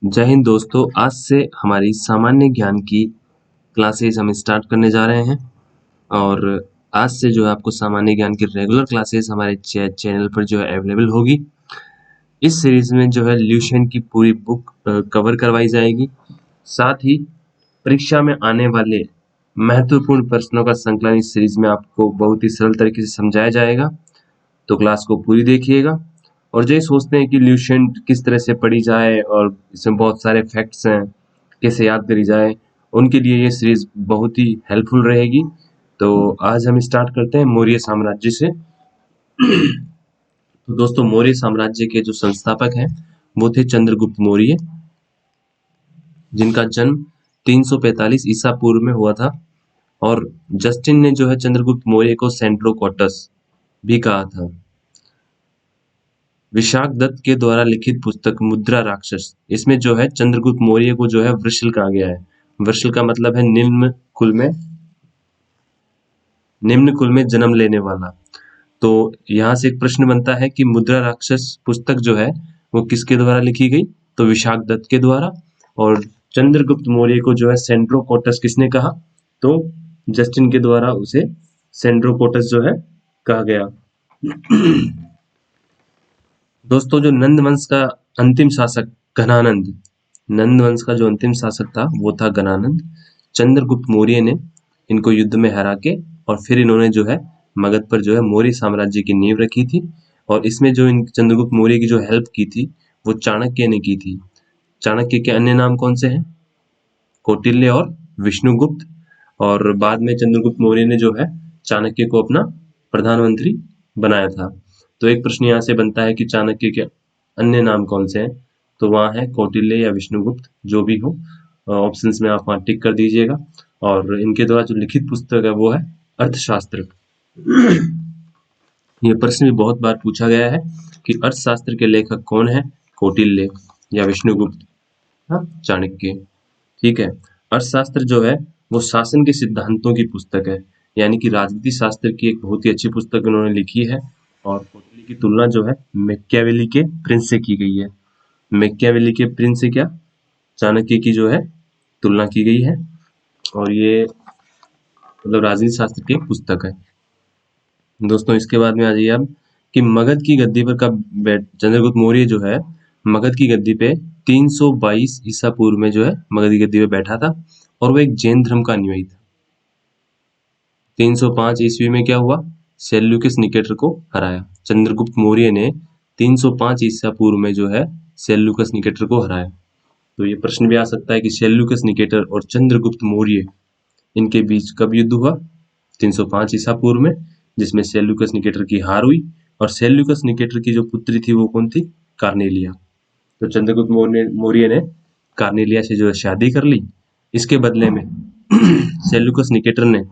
जय हिंद दोस्तों। आज से हमारी सामान्य ज्ञान की क्लासेस हम स्टार्ट करने जा रहे हैं और आज से जो है आपको सामान्य ज्ञान की रेगुलर क्लासेस हमारे चैनल पर जो है अवेलेबल होगी। इस सीरीज में जो है ल्यूशियन की पूरी बुक कवर करवाई जाएगी। साथ ही परीक्षा में आने वाले महत्वपूर्ण प्रश्नों का संकलन इस सीरीज में आपको बहुत ही सरल तरीके से समझाया जाएगा, तो क्लास को पूरी देखिएगा। और जो ये सोचते हैं कि ल्यूशियन किस तरह से पढ़ी जाए और इसमें बहुत सारे फैक्ट्स हैं, कैसे याद करी जाए, उनके लिए ये सीरीज बहुत ही हेल्पफुल रहेगी। तो आज हम स्टार्ट करते हैं मौर्य साम्राज्य से। तो दोस्तों, मौर्य साम्राज्य के जो संस्थापक हैं वो थे चंद्रगुप्त मौर्य, जिनका जन्म 345 ईसा पूर्व में हुआ था। और जस्टिन ने जो है चंद्रगुप्त मौर्य को सेंट्रोकोटस भी कहा था। विशाख दत्त के द्वारा लिखित पुस्तक मुद्रा राक्षस, इसमें जो है चंद्रगुप्त मौर्य को जो है वृषल कहा गया है। वृषल का मतलब है निम्न कुल में जन्म लेने वाला। तो यहाँ से एक प्रश्न बनता है कि मुद्रा राक्षस पुस्तक जो है वो किसके द्वारा लिखी गई? तो विशाख दत्त के द्वारा। और चंद्रगुप्त मौर्य को जो है सेंट्रोकोटस किसने कहा? तो जस्टिन के द्वारा उसे सेंट्रोकोटस जो है कहा गया। दोस्तों, जो नंद वंश का अंतिम शासक घनानंद, नंद वंश का जो अंतिम शासक था वो था घनानंद। चंद्रगुप्त मौर्य ने इनको युद्ध में हरा के और फिर इन्होंने जो है मगध पर जो है मौर्य साम्राज्य की नींव रखी थी। और इसमें जो इन चंद्रगुप्त मौर्य की जो हेल्प की थी वो चाणक्य ने की थी। चाणक्य के अन्य नाम कौन से हैं? कौटिल्य और विष्णुगुप्त। और बाद में चंद्रगुप्त मौर्य ने जो है चाणक्य को अपना प्रधानमंत्री बनाया था। तो एक प्रश्न यहाँ से बनता है कि चाणक्य के अन्य नाम कौन से हैं? तो वहाँ है कौटिल्य या विष्णुगुप्त, जो भी हो ऑप्शंस में आप वहाँ टिक कर दीजिएगा। और इनके द्वारा जो लिखित पुस्तक है वो है अर्थशास्त्र। ये प्रश्न भी बहुत बार पूछा गया है कि अर्थशास्त्र के लेखक कौन है? कौटिल्य या विष्णुगुप्त या चाणक्य। ठीक है। अर्थशास्त्र जो है वो शासन के सिद्धांतों की पुस्तक है, यानी कि राजनीति शास्त्र की एक बहुत ही अच्छी पुस्तक उन्होंने लिखी है। और कौटिल्य की तुलना जो है मैकियावेली के प्रिंस से की गई है। मैकियावेली के प्रिंस से क्या? चाणक्य की जो है तुलना की गई है। और ये मतलब राजनीति शास्त्र की एक पुस्तक है। दोस्तों, इसके बाद में आ जाइए आप कि मगध की गद्दी पर कब चंद्रगुप्त मौर्य जो है मगध की गद्दी पे 322 ईसा पूर्व में जो है मगध की गद्दी पे बैठा था। और वो एक जैन धर्म का अनुयायी था। 305 ईस्वी में क्या हुआ? सेल्यूकस निकेटर को हराया। चंद्रगुप्त मौर्य ने 305 ईसा पूर्व में जो है सेल्यूकस निकेटर को हराया। तो ये प्रश्न भी आ सकता है कि सेल्यूकस निकेटर और चंद्रगुप्त मौर्य, इनके बीच कब युद्ध हुआ? 305 ईसा पूर्व में, जिसमें सेल्यूकस निकेटर की हार हुई। और सेल्यूकस निकेटर की जो पुत्री थी वो कौन थी? कार्नेलिया। तो चंद्रगुप्त मौर्य ने कार्नेलिया से जो है शादी कर ली। इसके बदले में सेल्यूकस निकेटर ने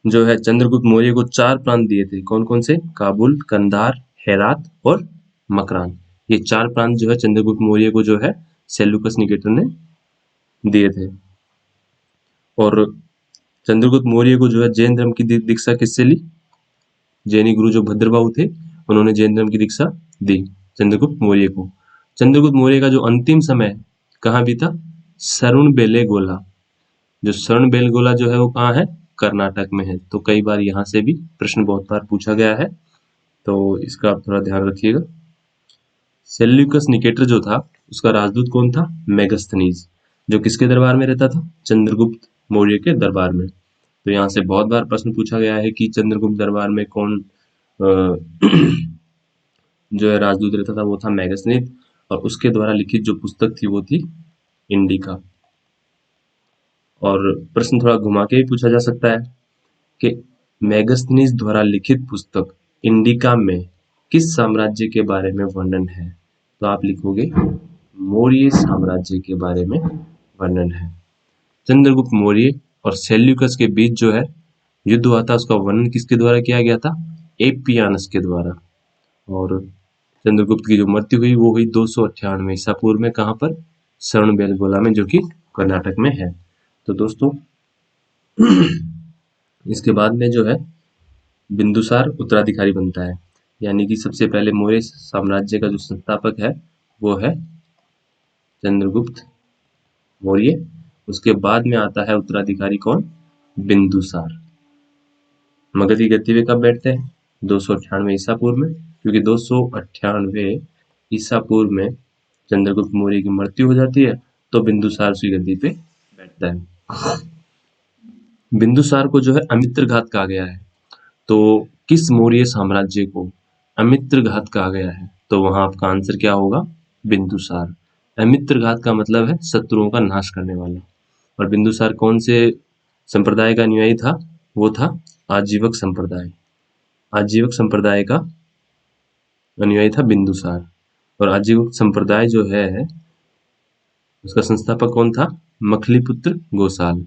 जो है चंद्रगुप्त मौर्य को 4 प्रांत दिए थे। कौन कौन से? काबुल, कंधार, हेरात और मकरान। ये 4 प्रांत जो है चंद्रगुप्त मौर्य को जो है सेल्यूकस निकेटर ने दिए थे। और चंद्रगुप्त मौर्य को जो है जैन धर्म की दीक्षा किससे ली? जैनी गुरु जो भद्रबाहु थे उन्होंने जैन धर्म की दीक्षा दी चंद्रगुप्त मौर्य को। चंद्रगुप्त मौर्य का जो अंतिम समय कहाँ बीता? श्रवणबेलगोला। जो श्रवणबेलगोला जो है वो कहाँ है? कर्नाटक में है। तो कई बार यहाँ से भी प्रश्न बहुत बार पूछा गया है, तो इसका आप थोड़ा ध्यान रखिएगा। सेल्यूकस निकेटर जो था उसका राजदूत कौन था? मेगास्थनीज, जो किसके दरबार में रहता था? चंद्रगुप्त मौर्य के दरबार में। तो यहाँ से बहुत बार प्रश्न पूछा गया है कि चंद्रगुप्त दरबार में कौन जो है राजदूत रहता था? वो था मेगास्थनीज। और उसके द्वारा लिखित जो पुस्तक थी वो थी इंडिका। और प्रश्न थोड़ा घुमा के भी पूछा जा सकता है कि मेगास्थनीज द्वारा लिखित पुस्तक इंडिका में किस साम्राज्य के बारे में वर्णन है? तो आप लिखोगे मौर्य साम्राज्य के बारे में वर्णन है। चंद्रगुप्त मौर्य और सेल्यूकस के बीच जो है युद्ध हुआ था उसका वर्णन किसके द्वारा किया गया था? एपियानस के द्वारा। और चंद्रगुप्त की जो मृत्यु हुई वो हुई 298 ईसा पूर्व में। कहाँ पर? श्रवणबेलगोला में, जो कि कर्नाटक में है। तो दोस्तों इसके बाद में जो है बिंदुसार उत्तराधिकारी बनता है, यानी कि सबसे पहले मौर्य साम्राज्य का जो संस्थापक है वो है चंद्रगुप्त मौर्य। उसके बाद में आता है उत्तराधिकारी कौन? बिंदुसार। मगध की गद्दी पे कब बैठते हैं? 298 ईसा पूर्व में, क्योंकि 298 ईसा पूर्व में चंद्रगुप्त मौर्य की मृत्यु हो जाती है, तो बिंदुसार उसकी गद्दी पे बैठता है। बिंदुसार को जो है अमित्रघात कहा गया है, तो किस मौर्य साम्राज्य को अमित्रघात कहा गया है? तो वहां आपका आंसर क्या होगा? बिंदुसार। अमित्रघात का मतलब है शत्रुओं का नाश करने वाला। और बिंदुसार कौन से संप्रदाय का अनुयायी था? वो था आजीवक संप्रदाय। आजीवक संप्रदाय का अनुयायी था बिंदुसार। और आजीवक संप्रदाय जो है उसका संस्थापक कौन था? मखलीपुत्र गोसाल।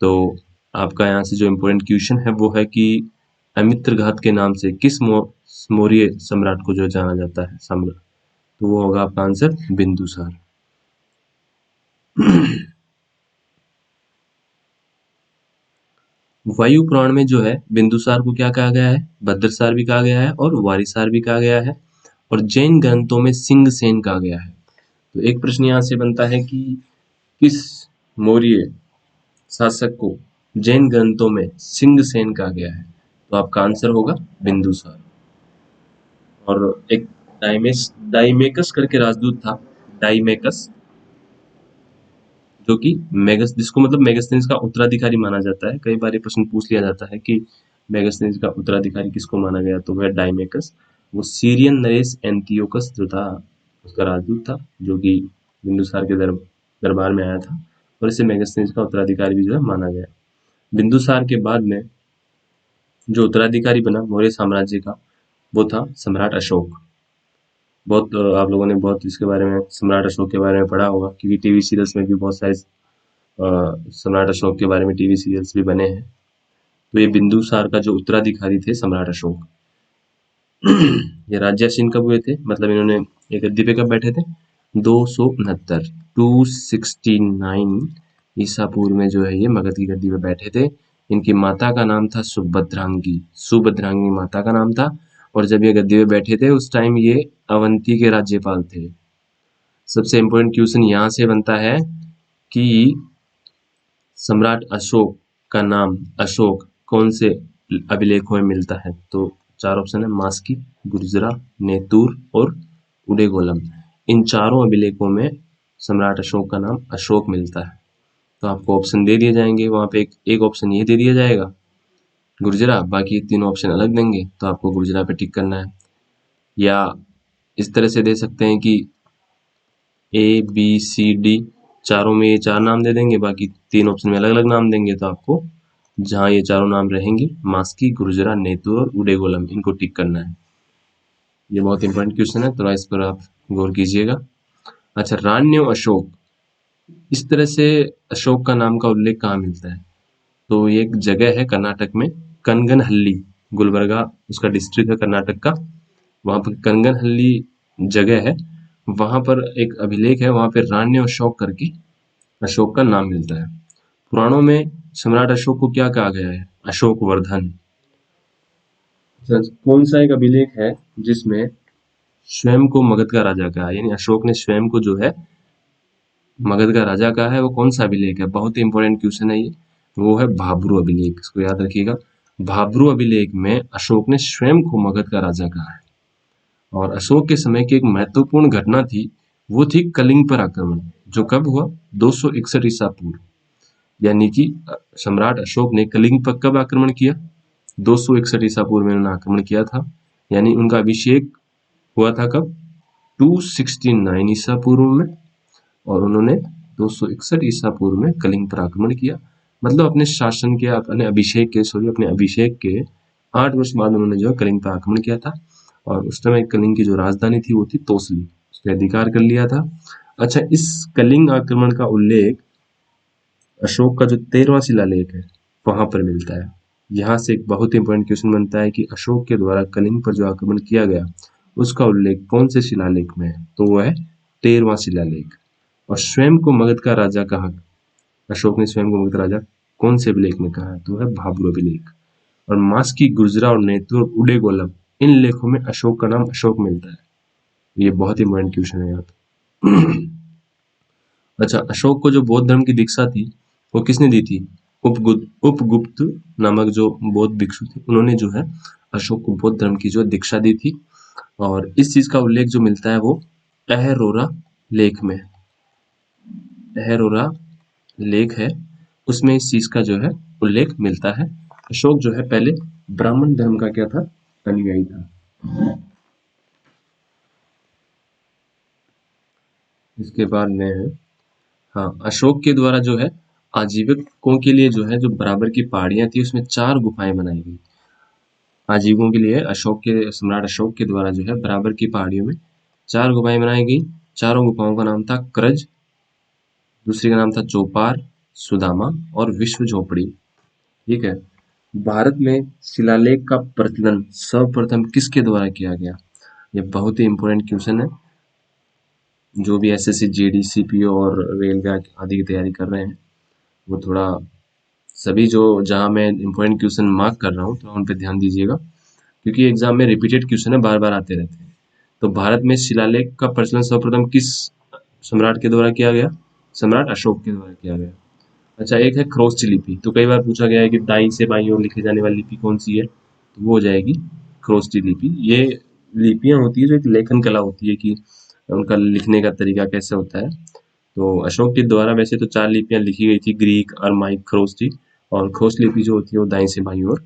तो आपका यहाँ से जो इम्पोर्टेंट क्वेश्चन है वो है कि अमित्रघात के नाम से किस मौर्य सम्राट को जो जाना जाता है सम्राट? तो वो होगा आपका आंसर बिंदुसार। वायु पुराण में जो है बिंदुसार को क्या कहा गया है? भद्रसार भी कहा गया है और वारिसार भी कहा गया है, और जैन ग्रंथों में सिंहसेन कहा गया है। तो एक प्रश्न यहाँ से बनता है कि किस मौर्य शासक को जैन ग्रंथों में सिंहसेन कहा गया है? तो आपका आंसर होगा बिंदुसार। और एक डाइमेकस करके राजदूत था, डाइमेकस, जो कि जिसको मतलब मेगास्थनीज का उत्तराधिकारी माना जाता है। कई बार ये प्रश्न पूछ लिया जाता है कि मेगास्थनीज का उत्तराधिकारी किसको माना गया, तो वह डाइमेकस। वो सीरियन नरेश एंटियोकस जो था उसका राजदूत था, जो कि बिंदुसार के दरबार में आया था, और इसे मेगास्थनीज का उत्तराधिकारी भी जो है माना गया। बिंदुसार के बाद में जो उत्तराधिकारी बना मौर्य साम्राज्य का वो था सम्राट अशोक। बहुत आप लोगों ने बहुत इसके बारे में, सम्राट अशोक के बारे में पढ़ा होगा, क्योंकि टीवी सीरियल्स में भी बहुत सारे सम्राट अशोक के बारे में टीवी सीरियल्स भी बने हैं। तो ये बिंदुसार का जो उत्तराधिकारी थे सम्राट अशोक। ये राज्यासीन कब हुए थे, मतलब इन्होंने एक गद्दी पे कब बैठे थे? 269 ईसा पूर्व में जो है ये मगध की गद्दी पे बैठे थे। इनकी माता का नाम था सुभद्रांगी। सुभद्रांगी माता का नाम था। और जब ये गद्दी पे बैठे थे उस टाइम ये अवंती के राज्यपाल थे। सबसे इम्पोर्टेंट क्वेश्चन यहाँ से बनता है कि सम्राट अशोक का नाम अशोक कौन से अभिलेखों में मिलता है? तो चार ऑप्शन है, मास्की, गुर्जरा, नेतुर और उडेगोलम। इन चारों अभिलेखों में सम्राट अशोक का नाम अशोक मिलता है। तो आपको ऑप्शन दे दिए जाएंगे, वहां पे एक ऑप्शन ये दे दिया जाएगा गुर्जरा, बाकी तीनों ऑप्शन अलग देंगे, तो आपको गुर्जरा पे टिक करना है। या इस तरह से दे सकते हैं कि ए बी सी डी चारों में ये चार नाम दे देंगे, बाकी तीन ऑप्शन में अलग अलग नाम देंगे, तो आपको जहां ये चारों नाम रहेंगे मास्की, गुर्जरा, नेतुर और उडेगोलम, इनको टिक करना है। ये बहुत इंपॉर्टेंट क्वेश्चन है, थोड़ा इस पर आप गौर कीजिएगा। अच्छा, रान्यो अशोक, इस तरह से अशोक का नाम का उल्लेख कहाँ मिलता है? तो ये एक जगह है कर्नाटक में, कनगनहल्ली, गुलबर्गा उसका डिस्ट्रिक्ट है कर्नाटक का। वहां पर कनगनहल्ली जगह है, वहां पर एक अभिलेख है, वहां पर रान्य अशोक करके अशोक का नाम मिलता है। पुराणों में सम्राट अशोक को क्या कहा गया है? अशोक वर्धन। कौन सा एक अभिलेख है जिसमें स्वयं को मगध का राजा कहा, यानी अशोक ने स्वयं को जो है मगध का राजा कहा है, वो कौन सा अभिलेख है? बहुत ही इंपॉर्टेंट क्वेश्चन है ये। वो है भाब्रू अभिलेख, इसको याद रखिएगा। भाब्रू अभिलेख में अशोक ने स्वयं को मगध का राजा कहा है। और अशोक के समय की एक महत्वपूर्ण घटना थी, वो थी कलिंग पर आक्रमण, जो कब हुआ? 261 ईसा पूर्व। यानी कि सम्राट अशोक ने कलिंग पर कब आक्रमण किया? 261 ईसा पूर्व में उन्होंने आक्रमण किया था। यानी उनका अभिषेक हुआ था कब? 269 ईसा पूर्व में, और उन्होंने 261 ईसा पूर्व में कलिंग पर आक्रमण किया। मतलब अपने शासन के, अपने अभिषेक के 8 वर्ष बाद उन्होंने जो है कलिंग पर आक्रमण किया था। और उस समय कलिंग की जो राजधानी थी वो थी तोसली, उस पर अधिकार कर लिया था। अच्छा, इस कलिंग आक्रमण का उल्लेख अशोक का जो 13वां शिलालेख है वहां पर मिलता है। यहाँ से एक बहुत इंपॉर्टेंट क्वेश्चन बनता है कि अशोक के द्वारा कलिंग पर जो आक्रमण किया गया उसका उल्लेख कौन से शिलालेख में है? तो वह है 13वां शिलालेख। और स्वयं को मगध का राजा कहा, अशोक ने स्वयं को मगध का राजा कौन से अभिलेख में कहा है? तो है भाब्रू अभिलेख। और मास्की, गुर्जरा और नेतुर और उडेगोलम, इन लेखों में अशोक का नाम अशोक मिलता है। ये बहुत इंपॉर्टेंट क्वेश्चन है यहाँ पे। अच्छा, अशोक को जो बौद्ध धर्म की दीक्षा थी वो किसने दी थी? उपगुप्त नामक जो बौद्ध भिक्षु थे उन्होंने जो है अशोक को बौद्ध धर्म की जो दीक्षा दी थी। और इस चीज का उल्लेख जो मिलता है वो अहरोरा लेख में, अहरोरा लेख है उसमें इस चीज का जो है उल्लेख मिलता है। अशोक जो है पहले ब्राह्मण धर्म का क्या था? अनुयायी था। इसके बाद में है, हाँ, अशोक के द्वारा जो है आजीविकों के लिए जो है जो बराबर की पहाड़ियां थी उसमें 4 गुफाएं बनाई गई। आजीविकों के लिए अशोक के सम्राट अशोक के द्वारा जो है बराबर की पहाड़ियों में 4 गुफाएं बनाई गई। चारों गुफाओं का नाम था क्रज, दूसरी का नाम था चौपार, सुदामा और विश्व झोपड़ी। ठीक है। भारत में शिलालेख का प्रचलन सर्वप्रथम किसके द्वारा किया गया? ये बहुत ही इंपॉर्टेंट क्वेश्चन है। जो भी एसएससी, जीडी, सीपीओ और रेलवे आदि की तैयारी कर रहे हैं वो थोड़ा सभी जो जहां मैं इंपॉर्टेंट क्वेश्चन मार्क कर रहा हूँ तो उन पे ध्यान दीजिएगा, क्योंकि एग्जाम में रिपीटेड क्वेश्चन है, बार बार आते रहते हैं। तो भारत में शिलालेख का प्रचलन सर्वप्रथम किस सम्राट के द्वारा किया गया? सम्राट अशोक के द्वारा किया गया। अच्छा, एक है खरोष्ठ लिपि। तो कई बार पूछा गया है कि दाई से बाईं ओर लिखी जाने वाली लिपि कौन सी है, तो वो हो जाएगी खरोष्ठ लिपि। ये लिपियां होती है जो एक लेखन कला होती है कि उनका लिखने का तरीका कैसे होता है। तो अशोक के द्वारा वैसे तो 4 लिपियां लिखी गई थी, ग्रीक, अरमाइक, खरोष्ठी। और खरोष्ठ लिपि जो होती है वो दाईं से बाईं ओर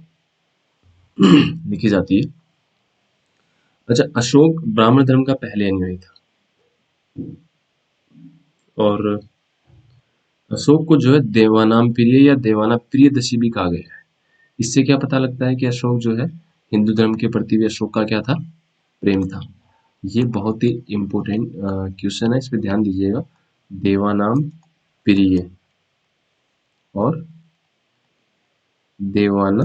लिखी जाती है। अच्छा, अशोक ब्राह्मण धर्म का पहले अनुयायी था। और अशोक को जो है देवानाम प्रिय या देवाना प्रियदर्शी भी कहा गया है। इससे क्या पता लगता है कि अशोक जो है हिंदू धर्म के प्रति भी अशोक का क्या था? प्रेम था। ये बहुत ही इम्पोर्टेंट क्वेश्चन है, इस पे ध्यान दीजिएगा। देवानाम प्रिय और देवाना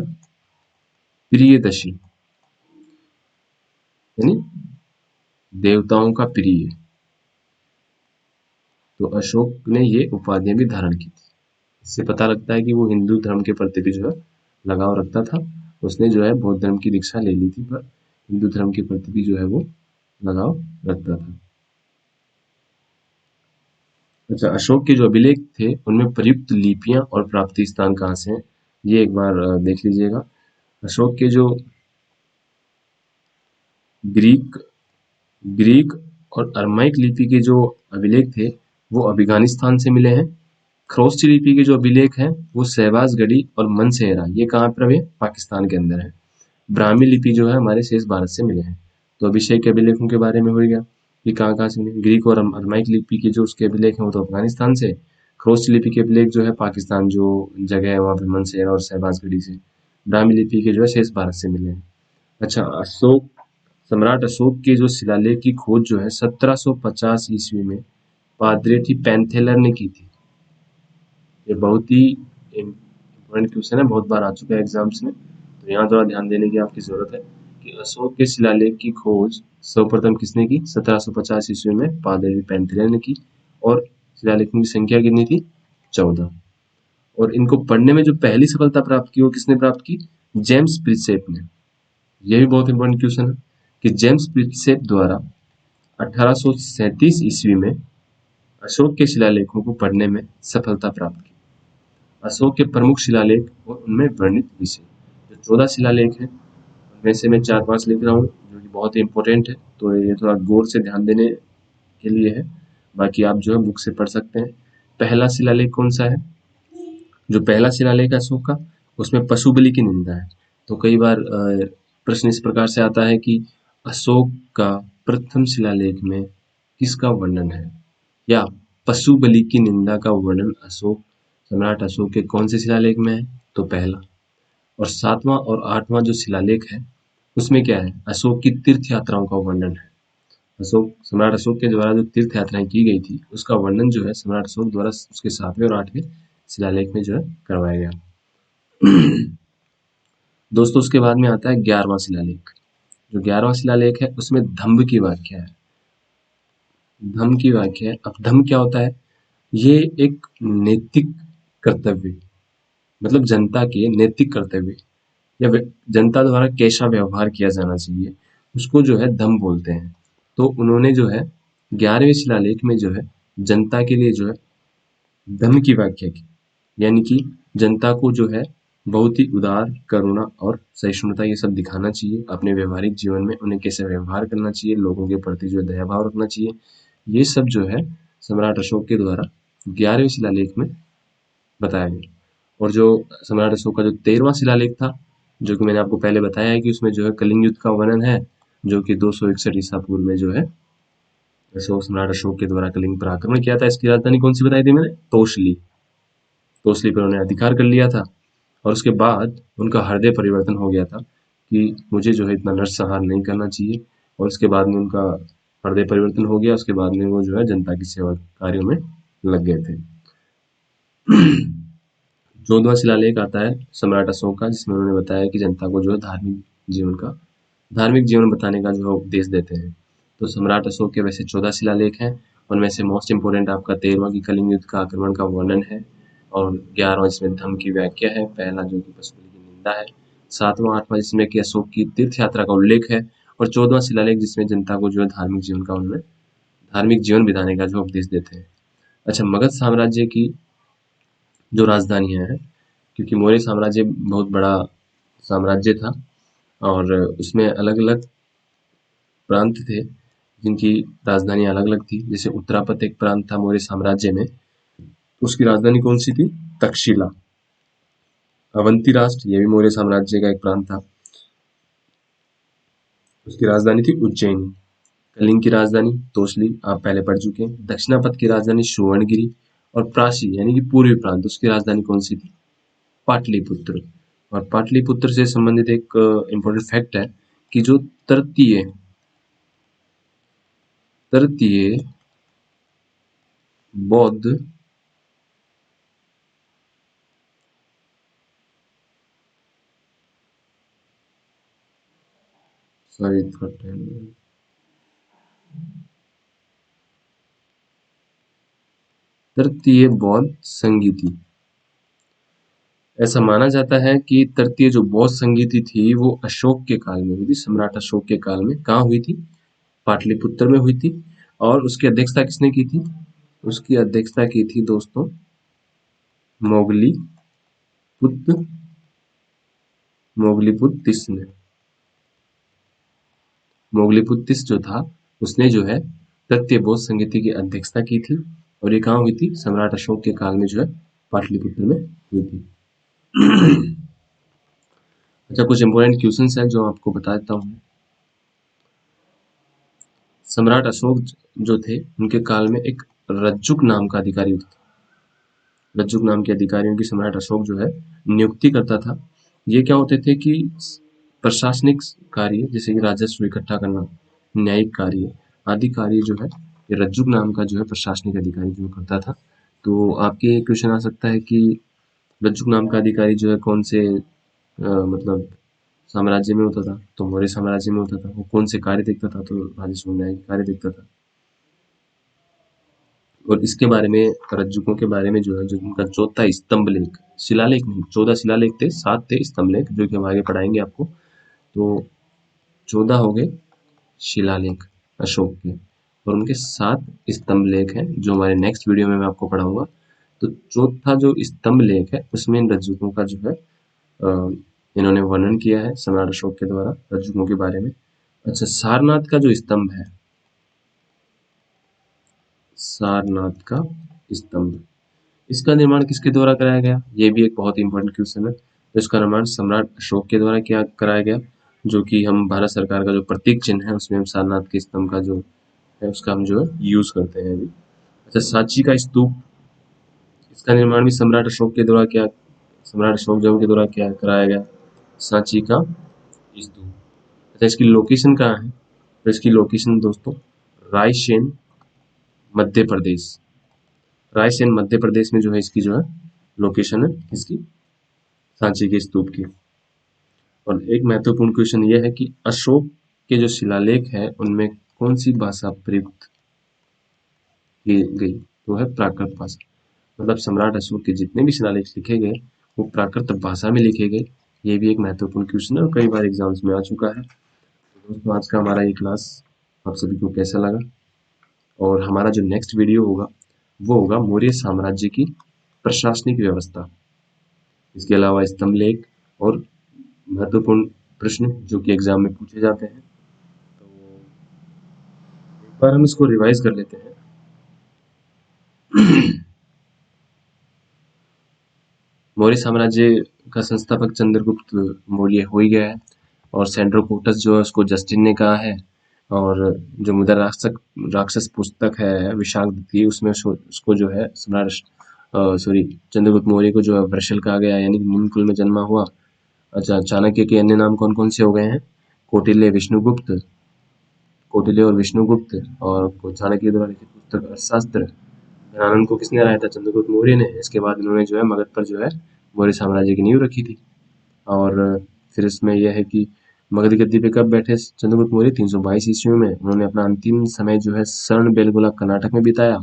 प्रियदर्शी यानी देवताओं का प्रिय। तो अशोक ने ये उपाधियां भी धारण की थी। इससे पता लगता है कि वो हिंदू धर्म के प्रति भी जो है लगाव रखता था। उसने जो है बौद्ध धर्म की दीक्षा ले ली थी, पर हिंदू धर्म के प्रति भी जो है वो लगाव रखता था। अच्छा, अशोक के जो अभिलेख थे उनमें प्रयुक्त लिपियां और प्राप्ति स्थान कहाँ से हैं, ये एक बार देख लीजिएगा। अशोक के जो ग्रीक ग्रीक और अरमाइक लिपि के जो अभिलेख थे वो अफगानिस्तान से मिले हैं। खरोष्ठी लिपि के जो अभिलेख हैं वो शहबाजगढ़ी और मनसेहरा, ये कहाँ पर है? पाकिस्तान के अंदर है। ब्राह्मी लिपि जो है हमारे शेष भारत से मिले हैं। तो अभिषेक के अभिलेखों के बारे में हो गया कि कहाँ कहाँ से मिले। ग्रीक और अरमाइक लिपि के जो उसके अभिलेख हैं वो तो अफगानिस्तान से। खरोष्ठ लिपि के अभिलेख जो है पाकिस्तान जो जगह है वहाँ पे मनसेरा और शहबाजगढ़ी से। ब्राह्मी लिपि के जो है शेष भारत से मिले हैं। अच्छा, अशोक सम्राट अशोक के जो शिलालेख की खोज जो है 1750 ईस्वी में पादरेठी पैंथेलर ने की थी। ये बहुत ही इम्पोर्टेंट क्वेश्चन है, बहुत बार आ चुका है एग्जाम्स में, तो यहाँ थोड़ा ध्यान देने की आपकी जरूरत है कि अशोक के शिलालेख की खोज सर्वप्रथम किसने की? 1750 ईस्वी में पादरी पेंथेलर ने की। और शिलालेखों की संख्या कितनी थी? 14। और इनको पढ़ने में जो पहली सफलता प्राप्त की वो किसने प्राप्त की? जेम्स प्रिंसेप ने। यह भी बहुत इंपॉर्टेंट क्वेश्चन है कि जेम्स प्रिंसेप द्वारा 1837 ईस्वी में अशोक के शिलालेखों को पढ़ने में सफलता प्राप्त की। अशोक के प्रमुख शिलालेख और उनमें वर्णित विषय, जो 14 शिलालेख हैं उनमें से मैं 4-5 लिख रहा हूँ जो कि बहुत ही इंपॉर्टेंट है, तो ये थोड़ा गौर से ध्यान देने के लिए है। बाकी आप जो है बुक से पढ़ सकते हैं। पहला शिलालेख कौन सा है? जो पहला शिलालेख है अशोक का उसमें पशु बलि की निंदा है। तो कई बार प्रश्न इस प्रकार से आता है कि अशोक का प्रथम शिलालेख में किसका वर्णन है, या पशु बलि की निंदा का वर्णन अशोक सम्राट अशोक के कौन से शिलालेख में है? तो पहला। और 7वां और 8वां जो शिलालेख है उसमें क्या है? अशोक की तीर्थ यात्राओं का वर्णन है। अशोक सम्राट अशोक के द्वारा जो तीर्थ यात्राएं की गई थी उसका वर्णन जो है सम्राट अशोक द्वारा उसके 7वें और 8वें शिलालेख में जो है करवाया गया। दोस्तों, उसके बाद में आता है 11वां शिलालेख। जो 11वां शिलालेख है उसमें धम्म की व्याख्या है। धम्म की व्याख्या है। अब धम्म क्या होता है? ये एक नैतिक कर्तव्य, मतलब जनता के नैतिक कर्तव्य या जनता द्वारा कैसा व्यवहार किया जाना चाहिए उसको जो है धम्म बोलते हैं। तो उन्होंने जो है 11वें शिलालेख में जो है जनता के लिए जो है धम्म की व्याख्या की, यानी कि जनता को जो है बहुत ही उदार, करुणा और सहिष्णुता ये सब दिखाना चाहिए अपने व्यवहारिक जीवन में, उन्हें कैसे व्यवहार करना चाहिए, लोगों के प्रति जो दया भाव रखना चाहिए, ये सब जो है सम्राट अशोक के द्वारा 11वें शिलालेख में बताया गया। और जो सम्राट अशोक का जो 13वां शिलालेख था, जो कि मैंने आपको पहले बताया है कि उसमें जो है कलिंग युद्ध का वर्णन है, जो कि 261 ईसा पूर्व में जो है सम्राट अशोक के द्वारा कलिंग पर आक्रमण किया था। इसकी राजधानी कौन सी बताई थी मैंने? तोशली। तोसली पर उन्होंने अधिकार कर लिया था और उसके बाद उनका हृदय परिवर्तन हो गया था कि मुझे जो है इतना नरसंहार नहीं करना चाहिए, और उसके बाद में उनका हृदय परिवर्तन हो गया। उसके बाद में वो जो है जनता की सेवा कार्यों में लग गए थे। 14वां शिलालेख आता है सम्राट अशोक का, जिसमें उन्होंने बताया कि जनता को जो है धार्मिक जीवन बताने का जो उपदेश देते हैं। तो सम्राट अशोक के वैसे 14 शिलालेख हैं, उनमें से मोस्ट इंपोर्टेंट आपका 13वां की कलिंग युद्ध का आक्रमण का वर्णन है, और 11वां जिसमें धम्म की व्याख्या है, पहला जो कि पशुबलि की निंदा है, 7वां 8वां जिसमें कि अशोक की तीर्थ यात्रा का उल्लेख है, और 14वां शिलालेख जिसमें जनता को जो है धार्मिक जीवन बिताने का जो उपदेश देते हैं। अच्छा, मगध साम्राज्य की जो राजधानियां हैं, क्योंकि मौर्य साम्राज्य बहुत बड़ा साम्राज्य था और उसमें अलग अलग प्रांत थे जिनकी राजधानी अलग अलग थी। जैसे उत्तरापथ एक प्रांत था मौर्य साम्राज्य में, उसकी राजधानी कौन सी थी? तक्षशिला। अवंती राष्ट्र, ये भी मौर्य साम्राज्य का एक प्रांत था, उसकी राजधानी थी उज्जैनी। कलिंग की राजधानी तोसली, आप पहले पढ़ चुके हैं। दक्षिणापथ की राजधानी सुवर्णगिरी, और प्राची यानी कि पूर्वी प्रांत, उसकी राजधानी कौन सी थी? पाटलिपुत्र। और पाटलिपुत्र से संबंधित एक इम्पोर्टेंट फैक्ट है कि जो तृतीय तृतीय बौद्ध सॉरी तृतीय बौद्ध संगीति, ऐसा माना जाता है कि तृतीय जो बौद्ध संगीति थी वो अशोक के काल में हुई थी, सम्राट अशोक के काल में। कहाँ हुई थी? पाटलिपुत्र में हुई थी। और उसकी अध्यक्षता किसने की थी? उसकी अध्यक्षता की थी दोस्तों मोगली पुत्र मोगलीपुत्र ने। मोगलीपुत्र जो था उसने जो है तृतीय बौद्ध संगीति की अध्यक्षता की थी, और ये कहाँ हुई थी? सम्राट अशोक के काल में जो है पाटलिपुत्र में हुई थी। अच्छा, कुछ इंपोर्टेंट क्वेश्चंस हैं जो आपको बता देता हूँ। सम्राट अशोक जो थे उनके काल में एक रज्जुक नाम का अधिकारी होता था। रज्जुक नाम के अधिकारियों की सम्राट अशोक जो है नियुक्ति करता था। ये क्या होते थे कि प्रशासनिक कार्य, जैसे कि राजस्व इकट्ठा करना, न्यायिक कार्य आदि कार्य जो है ये रज्जुक नाम का जो है प्रशासनिक अधिकारी जो करता था। तो आपके क्वेश्चन आ सकता है कि रज्जुक नाम का अधिकारी जो है कौन से मतलब साम्राज्य में होता था? तो मौर्य साम्राज्य में होता था। वो कौन से कार्य देखता था? तो राजस्व न्यायिक कार्य देखता था। और इसके बारे में, रज्जुकों के बारे में जो है, जो उनका चौथा स्तंभ लेख, शिलालेख नहीं, 14 शिलालेख थे, 7 थे स्तंभ लेख, जो कि हम आगे पढ़ाएंगे आपको। तो 14 हो गए शिलालेख अशोक के, और उनके 7 स्तंभ लेख हैं जो हमारे नेक्स्ट वीडियो में मैं आपको पढ़ाऊंगा। तो चौथा जो स्तंभ लेख है उसमें इन रज्जुकों का जो है इन्होंने वर्णन किया है सम्राट अशोक के द्वारा रज्जुकों के बारे में। अच्छा, सारनाथ का जो स्तंभ है, सारनाथ का स्तंभ, इसका निर्माण किसके द्वारा कराया गया? ये भी एक बहुत इंपॉर्टेंट क्वेश्चन है। तो इसका निर्माण सम्राट अशोक के द्वारा किया कराया गया, जो कि हम भारत सरकार का जो प्रतीक चिन्ह है उसमें हम सारनाथ के स्तंभ का जो है उसका हम जो है यूज करते हैं अभी। अच्छा, सांची का स्तूप, इसका निर्माण भी सम्राट अशोक जो के द्वारा क्या कराया गया? सांची का स्तूप। अच्छा, इसकी लोकेशन कहाँ है? तो इसकी लोकेशन दोस्तों रायसेन मध्य प्रदेश, रायसेन मध्य प्रदेश में जो है इसकी जो है लोकेशन है इसकी, सांची के स्तूप की। और एक महत्वपूर्ण क्वेश्चन यह है कि अशोक के जो शिलालेख है उनमें कौन सी भाषा प्रयुक्त की गई? वो है प्राकृत भाषा। मतलब सम्राट अशोक के जितने भी शिलालेख लिखे गए वो प्राकृत भाषा में लिखे गए। ये भी एक महत्वपूर्ण क्वेश्चन है और कई बार एग्जाम्स में आ चुका है। तो दोस्तों, आज का हमारा ये क्लास आप सभी को कैसा लगा? और हमारा जो नेक्स्ट वीडियो होगा वो होगा मौर्य साम्राज्य की प्रशासनिक व्यवस्था। इसके अलावा स्तंभलेख और महत्वपूर्ण प्रश्न जो कि एग्जाम में पूछे जाते हैं, तो एक बार हम इसको रिवाइज कर लेते हैं। मौर्य साम्राज्य का संस्थापक चंद्रगुप्त मौर्य हो ही गया है, और सेंड्रोकोटस जो है उसको जस्टिन ने कहा है, और जो मुद्रा राक्षस पुस्तक है विशाख की, उसमें उसको जो है सम्राट चंद्रगुप्त मौर्य को जो है वृषल कहा गया, यानी निम्न कुल में जन्मा हुआ। अच्छा, चाणक्य के अन्य नाम कौन कौन से हो गए हैं? कौटिल्य और विष्णुगुप्त, और चाणक्य द्वारा लिखित पुस्तक अर्थशास्त्र, धनानंद को किसने हराया था? चंद्रगुप्त मौर्य ने। इसके बाद इन्होंने जो है मगध पर जो है मौर्य साम्राज्य की नींव रखी थी। और फिर इसमें यह है कि मगध गद्दी पे कब बैठे चंद्रगुप्त मौर्य? 322 ईस्वी में। उन्होंने अपना अंतिम समय जो है स्वर्ण बेलगोला कर्नाटक में बिताया,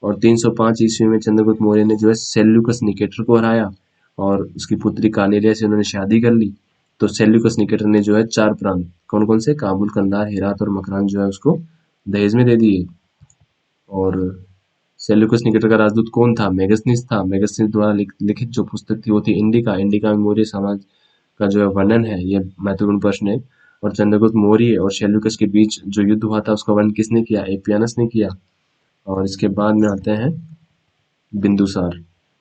और 305 ईस्वी में चंद्रगुप्त मौर्य ने जो है सेल्यूकस निकेटर को हराया, और उसकी पुत्री कानेरिया से उन्होंने शादी कर ली। तो सेल्यूकस निकेटर ने जो है 4 प्रांत, कौन कौन से? काबुल, कंधार, हेरात और मकरान जो है उसको दहेज में दे दिए। और सेल्यूकस निकेटर का राजदूत कौन था? मेगस्थनीस था। मेगस्थनीस द्वारा लिखित जो पुस्तक थी वो थी इंडिका। इंडिका में मौर्य साम्राज्य का जो है वर्णन है, ये महत्वपूर्ण प्रश्न है। और चंद्रगुप्त मौर्य और सेल्यूकस के बीच जो युद्ध हुआ था उसका वर्णन किसने किया? एपियानस ने किया। और इसके बाद में आते हैं बिंदुसार।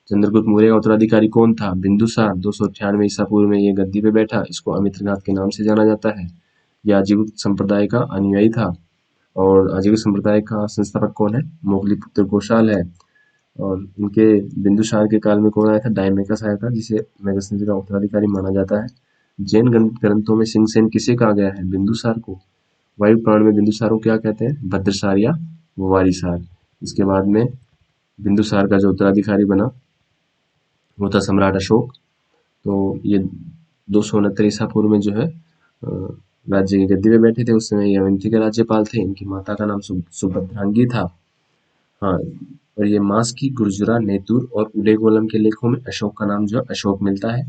चंद्रगुप्त मौर्य का उत्तराधिकारी कौन था? बिंदुसार। 298 ईसा पूर्व में ये गद्दी पे बैठा। इसको अमित्रघात के नाम से जाना जाता है। यह अजीगुप्त संप्रदाय का अनुयायी था, और अजीगुप्त संप्रदाय का संस्थापक कौन है? मोगलीपुत्र कौशाल है। और इनके बिंदुसार के काल में कौन आया था? डायमेकस आया था, जिसे मेगस्थनीज का उत्तराधिकारी माना जाता है। जैन ग्रंथों में सिंहसेन किसे कहा गया है? बिंदुसार को। वायु पुराण में बिंदुसार को क्या कहते हैं? भद्रसार या वारिसार। इसके बाद में बिंदुसार का जो उत्तराधिकारी बना वो था सम्राट अशोक। तो ये 269 ईसा पूर्व में जो है राज्य की गद्दी पे बैठे थे। उस समय ये अवंती के राज्यपाल थे। इनकी माता का नाम सुभद्रांगी था। हाँ, और ये मास्की, गुर्जरा, नेतुर और उदयगोलम के लेखों में अशोक का नाम जो है अशोक मिलता है।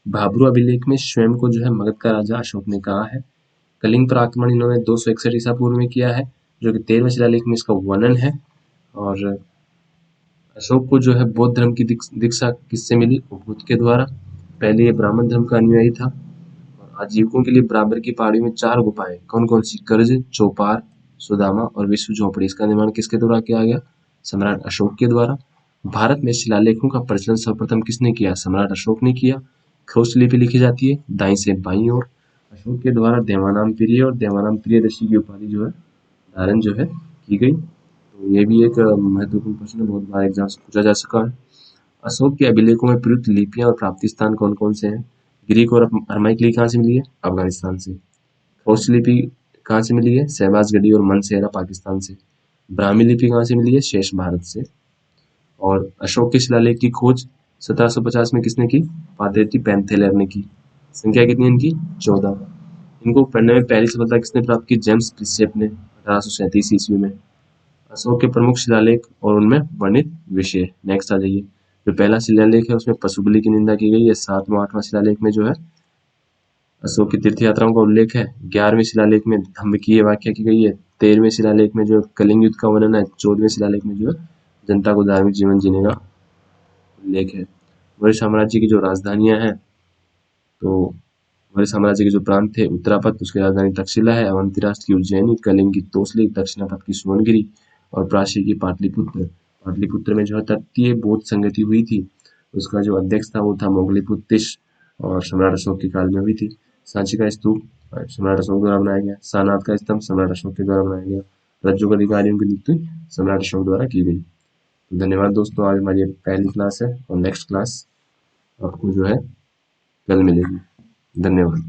भाब्रू अभिलेख में स्वयं को जो है मगध का राजा अशोक ने कहा है। कलिंग पर आक्रमण इन्होंने 261 ईसा पूर्व में किया है, जो कि 13वें शिलालेख में इसका वर्णन है। और अशोक को जो है बौद्ध धर्म की दीक्षा किससे मिली? बुद्ध के द्वारा। पहले ये ब्राह्मण धर्म का अनुयायी था। और आजीविकों के लिए बराबर की पहाड़ी में 4 गुफाएं, कौन कौन सी? कर्ज, चौपार, सुदामा और विश्व झोपड़ी। इसका निर्माण किसके द्वारा किया गया? सम्राट अशोक के द्वारा। भारत में शिलालेखों का प्रचलन सर्वप्रथम किसने किया? सम्राट अशोक ने किया। ख्रोष्ट लिपि लिखी जाती है दाईं से बाईं ओर। अशोक के द्वारा देवानाम प्रिय और देवानाम प्रियदर्शी की उपाधि जो है धारण जो है की गई। तो ये भी एक महत्वपूर्ण प्रश्न है, बहुत बार एग्जाम से पूछा जा चुका है। अशोक के अभिलेखों में प्रयुक्त लिपियां और प्राप्ति स्थान कौन कौन से हैं? ग्रीक और अरमाइक लिपि कहाँ से मिली है? अफगानिस्तान से। ख्रोष्ट लिपि कहाँ से मिली है? शहबाजगढ़ी और मनसेहरा पाकिस्तान से। ब्राह्मी लिपि कहाँ से मिली है? शेष भारत से। और अशोक के शिलालेख की खोज 1750 में किसने की? पादेती पैंथेलर ने की। संख्या कितनी है इनकी? 14। इनको पढ़ने में पहली सफलता किसने प्राप्त की? जेम्स प्रिसेप ने 1837 ईस्वी में। अशोक के प्रमुख शिलालेख और उनमें वर्णित विषय। नेक्स्ट आ जाइए। जो पहला शिलालेख है उसमें पशुबलि की निंदा की गई है। 7वां 8वां शिलालेख में जो है अशोक की तीर्थ यात्राओं का उल्लेख है। 11वें शिलालेख में धम्मकीय व्याख्या की गई है। 13वें शिलालेख में जो कलिंग युद्ध का वर्णन है। 14वें शिलालेख में जो है जनता को धार्मिक जीवन जीने का उल्लेख है। मौर्य साम्राज्य की जो राजधानियां हैं, तो मौर्य साम्राज्य के जो प्रांत थे, उत्तरापथ उसकी राजधानी तक्षशिला है, अवंती राष्ट्र की उज्जैनी, कलिंग की तोसली, दक्षिणापथ की सुवर्णगिरी और प्राची की पाटलिपुत्र। पाटलिपुत्र में जो है तृतीय बौद्ध संगति हुई थी, उसका जो अध्यक्ष था वो था मोगलीपुत्तिश, और सम्राट अशोक के काल में हुई थी। सांची का स्तूप सम्राट अशोक द्वारा बनाया गया। सारनाथ का स्तंभ सम्राट अशोक के द्वारा बनाया गया। रज्जुक अधिकारियों की नियुक्ति सम्राट अशोक द्वारा की गई। धन्यवाद दोस्तों, आज हमारी पहली क्लास है, और नेक्स्ट क्लास आपको जो है कल मिलेगी। धन्यवाद।